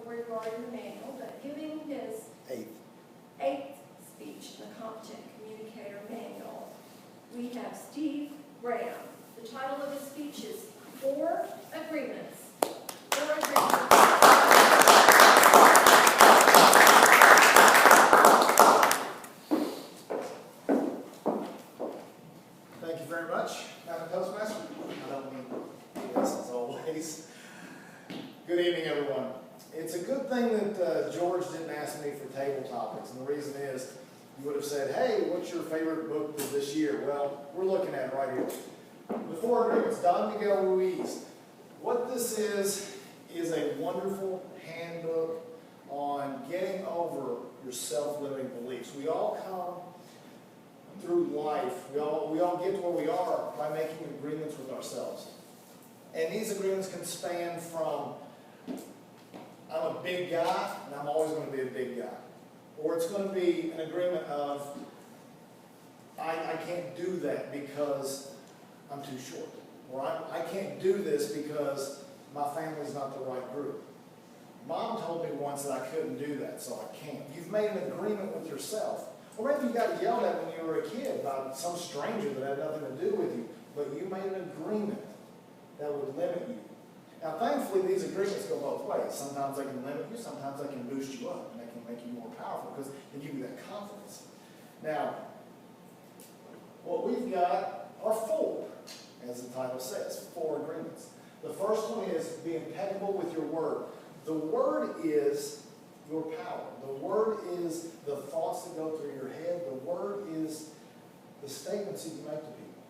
Garden Manual, but giving his eighth speech in the Competent Communicator Manual, we have Steve Brown. The title of his speech is Four Agreements. Four Agreements. Thank you very much, Madam Toastmaster. I don't mean yes as always. Good evening, everyone. It's a good thing that George didn't ask me for table topics, and the reason is you would have said, hey, what's your favorite book of this year? Well, we're looking at it right here. The Four Agreements, Don Miquel Ruiz. What this is a wonderful handbook on getting over your self-limiting beliefs. We all come through life, we all get to where we are by making agreements with ourselves. And these agreements can span from, I'm a big guy, and I'm always going to be a big guy. Or it's going to be an agreement of, I can't do that because I'm too short. Or I can't do this because my family's not the right group. Mom told me once that I couldn't do that, so I can't. You've made an agreement with yourself. Or maybe you got yelled at when you were a kid by some stranger that had nothing to do with you, but you made an agreement that would limit you. Now, thankfully, these agreements go both ways. Sometimes they can limit you, sometimes they can boost you up, and they can make you more powerful because they give you that confidence. Now, what we've got are four, as the title says, four agreements. The first one is be impeccable with your word. The word is your power. The word is the thoughts that go through your head. The word is the statements that you make to people.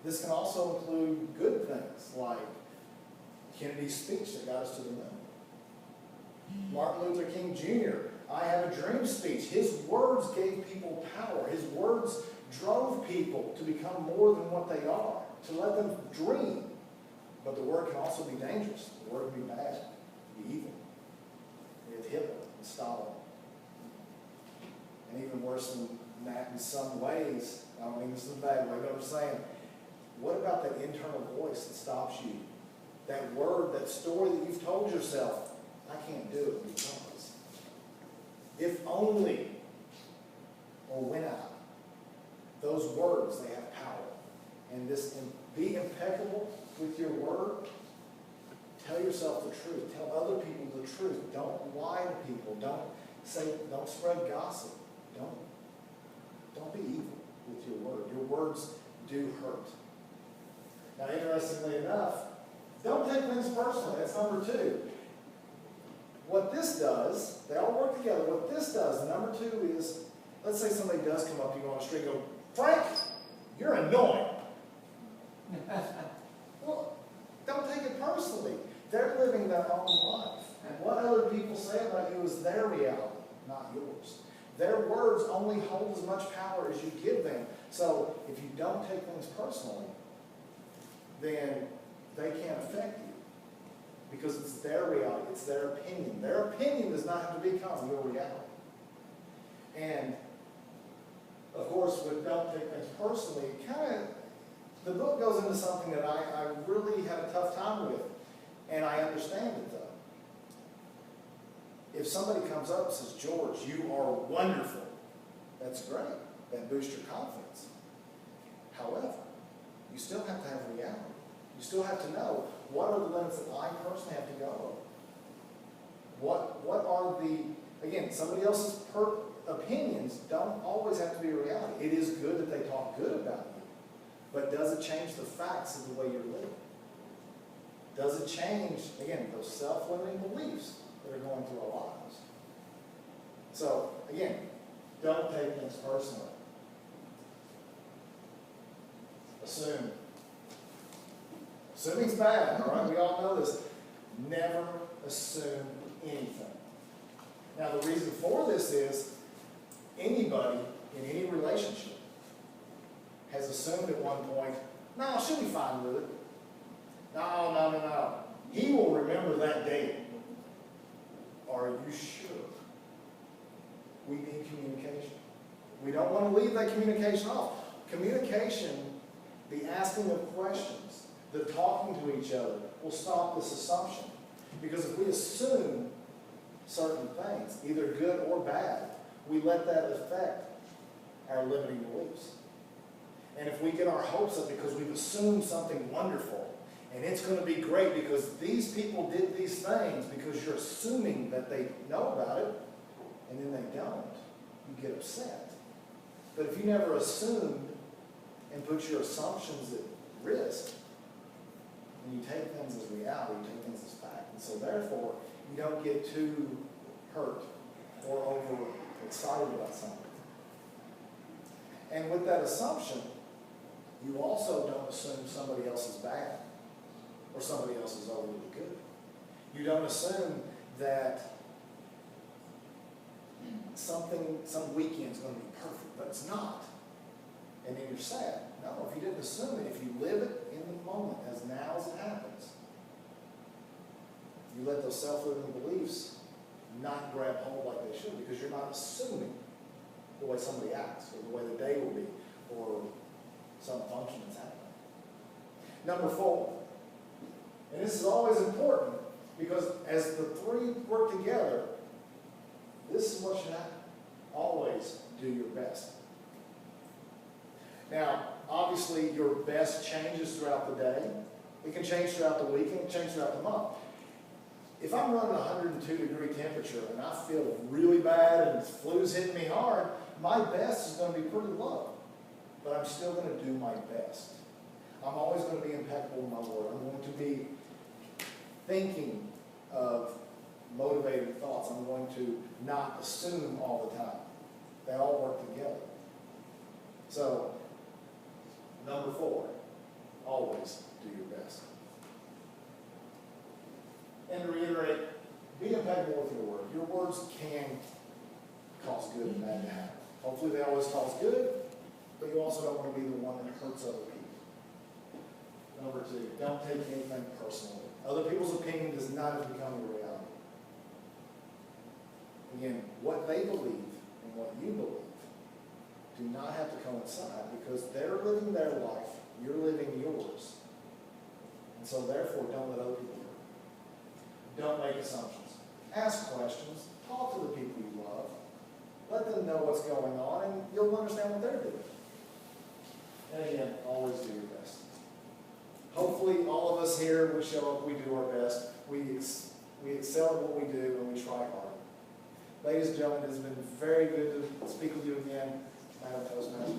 This can also include good things like Kennedy's speech that got us to the moon. Martin Luther King Jr., I have a dream speech. His words gave people power. His words drove people to become more than what they are, to let them dream. But the word can also be dangerous. The word can be bad, be evil. We have Hitler and Stalin. And even worse than that in some ways, I don't mean this in a bad way, but I'm saying, what about that internal voice that stops you? That word, that story that you've told yourself, I can't do it because. If only, or when I. Those words, they have power. And be impeccable with your word. Tell yourself the truth. Tell other people the truth. Don't lie to people. Don't spread gossip. Don't be evil with your word. Your words do hurt. Now, interestingly enough, don't take things personally. That's number two. What this does, they all work together. What this does, number two is, let's say somebody does come up to you on the street and go, Frank, you're annoying. Well, don't take it personally. They're living their own life. And what other people say about you is their reality, not yours. Their words only hold as much power as you give them. So if you don't take things personally, then they can't affect you. Because it's their reality, it's their opinion. Their opinion does not have to become your reality. And, of course, with don't take things personally, the book goes into something that I really had a tough time with. And I understand it, though. If somebody comes up and says, George, you are wonderful, that's great. That boosts your confidence. However, you still have to have reality. You still have to know, what are the limits that I personally have to go over? What are the, again, somebody else's opinions don't always have to be a reality. It is good that they talk good about you, but does it change the facts of the way you're living? Does it change, again, those self-limiting beliefs that are going through our lives? So, again, don't take things personally. Assume. Assuming's bad, all right? We all know this. Never assume anything. Now, the reason for this is anybody in any relationship has assumed at one point, no, she'll be fine with it. No. He will remember that date. Are you sure? We need communication. We don't want to leave that communication off. Communication, the asking of questions, the talking to each other, will stop this assumption. Because if we assume certain things, either good or bad, we let that affect our limiting beliefs. And if we get our hopes up because we've assumed something wonderful, and it's going to be great because these people did these things, because you're assuming that they know about it, and then they don't, you get upset. But if you never assumed and put your assumptions at risk, and you take things as reality, you take things as fact. And so therefore, you don't get too hurt or over excited about something. And with that assumption, you also don't assume somebody else is bad or somebody else is overly good. You don't assume that some weekend's going to be perfect, but it's not. And then you're sad. No, if you didn't assume it, if you live it in the moment, as now as it happens, you let those self-limiting beliefs not grab hold like they should, because you're not assuming the way somebody acts, or the way the day will be, or some function that's happening. Number 4, and this is always important, because as the 3 work together, this is what should happen. Always do your best. Now, obviously, your best changes throughout the day. It can change throughout the week, and it can change throughout the month. If I'm running 102-degree temperature and I feel really bad and the flu's hitting me hard, my best is going to be pretty low. But I'm still going to do my best. I'm always going to be impeccable in my word. I'm going to be thinking of motivated thoughts. I'm going to not assume all the time. They all work together. So, number 4, always do your best. And to reiterate, be impeccable with your word. Your words can cause good and bad to happen. Hopefully they always cause good, but you also don't want to be the one that hurts other people. Number 2, don't take anything personally. Other people's opinion does not have become your reality. Again, what they believe and what you believe do not have to coincide, because they're living their life, you're living yours. And so therefore, don't let other people hurt. Don't make assumptions. Ask questions. Talk to the people you love. Let them know what's going on, and you'll understand what they're doing. And again, always do your best. Hopefully, all of us here, we show up, we do our best. We excel at what we do, and we try hard. Ladies and gentlemen, it has been very good to speak with you again. Madam Toastmaster.